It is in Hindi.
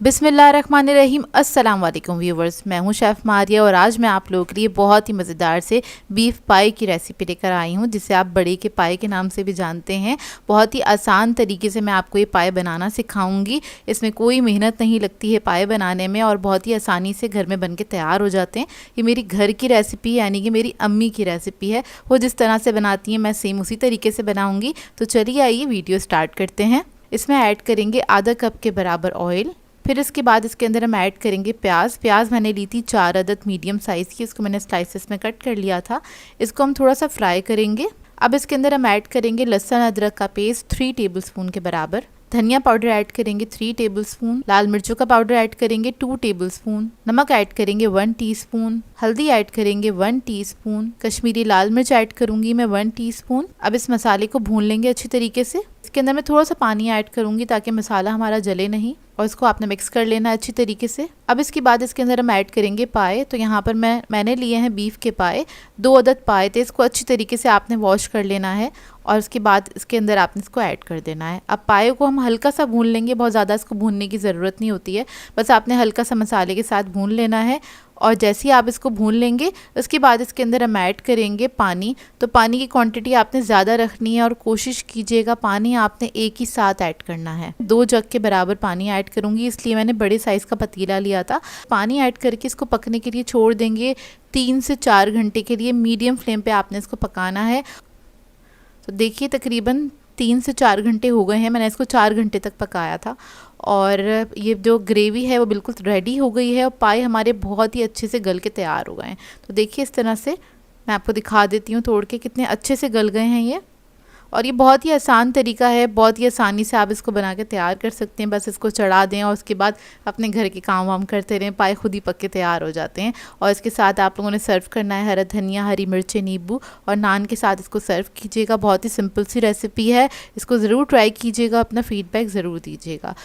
बिस्मिल्लाहिर्रहमानिर्रहीम। अस्सलाम वालेकुम व्यूवर्स, मैं हूं शेफ़ मारिया और आज मैं आप लोगों के लिए बहुत ही मज़ेदार से बीफ पाई की रेसिपी लेकर आई हूं, जिसे आप बड़े के पाई के नाम से भी जानते हैं। बहुत ही आसान तरीके से मैं आपको ये पाई बनाना सिखाऊंगी। इसमें कोई मेहनत नहीं लगती है पाई बनाने में और बहुत ही आसानी से घर में बन के तैयार हो जाते हैं। ये मेरी घर की रेसिपी यानी कि मेरी अम्मी की रेसिपी है। वो जिस तरह से बनाती हैं मैं सेम उसी तरीके से बनाऊँगी। तो चलिए आइए वीडियो स्टार्ट करते हैं। इसमें ऐड करेंगे आधा कप के बराबर ऑयल। फिर इसके बाद इसके अंदर हम ऐड करेंगे प्याज मैंने ली थी 4 अदद मीडियम साइज़ की। इसको मैंने स्लाइसेस में कट कर लिया था। इसको हम थोड़ा सा फ्राई करेंगे। अब इसके अंदर हम ऐड करेंगे लहसुन अदरक का पेस्ट 3 टेबलस्पून के बराबर। धनिया पाउडर ऐड करेंगे 3 टेबलस्पून। लाल मिर्चों का पाउडर ऐड करेंगे 2 टेबलस्पून। नमक ऐड करेंगे 1 टीस्पून। हल्दी ऐड करेंगे 1 टीस्पून। कश्मीरी लाल मिर्च ऐड करूंगी मैं 1 टीस्पून। अब इस मसाले को भून लेंगे अच्छी तरीके से। इसके अंदर मैं थोड़ा सा पानी ऐड करूंगी ताकि मसाला हमारा जले नहीं, और इसको आपने मिक्स कर लेना है अच्छी तरीके से। अब इसके बाद इसके अंदर हम ऐड करेंगे पाए। तो यहाँ पर मैंने लिए हैं बीफ के पाए, 2 अदद पाए थे। इसको अच्छी तरीके से आपने वॉश कर लेना है और उसके बाद इसके अंदर आपने इसको ऐड कर देना है। अब पाए को हम हल्का सा भून लेंगे, बहुत ज़्यादा इसको भूनने की ज़रूरत नहीं होती है, बस आपने हल्का सा मसाले के साथ भून लेना है। और जैसे ही आप इसको भून लेंगे उसके बाद इसके अंदर हम ऐड करेंगे पानी। तो पानी की क्वांटिटी आपने ज़्यादा रखनी है और कोशिश कीजिएगा पानी आपने एक ही साथ ऐड करना है। 2 जग के बराबर पानी ऐड करूँगी, इसलिए मैंने बड़े साइज़ का पतीला लिया था। पानी ऐड करके इसको पकने के लिए छोड़ देंगे 3 से 4 घंटे के लिए। मीडियम फ्लेम पे आपने इसको पकाना है। तो देखिए तकरीबन 3 से 4 घंटे हो गए हैं, मैंने इसको 4 घंटे तक पकाया था और ये जो ग्रेवी है वो बिल्कुल रेडी हो गई है और पाए हमारे बहुत ही अच्छे से गल के तैयार हो गए हैं। तो देखिए इस तरह से मैं आपको दिखा देती हूँ तोड़ के कितने अच्छे से गल गए हैं ये। और ये बहुत ही आसान तरीका है, बहुत ही आसानी से आप इसको बना के तैयार कर सकते हैं। बस इसको चढ़ा दें और उसके बाद अपने घर के काम वाम करते रहें, पाए खुद ही पक के तैयार हो जाते हैं। और इसके साथ आप लोगों ने सर्व करना है हरा धनिया, हरी मिर्चें, नींबू और नान के साथ इसको सर्व कीजिएगा। बहुत ही सिंपल सी रेसिपी है, इसको ज़रूर ट्राई कीजिएगा, अपना फीडबैक ज़रूर दीजिएगा।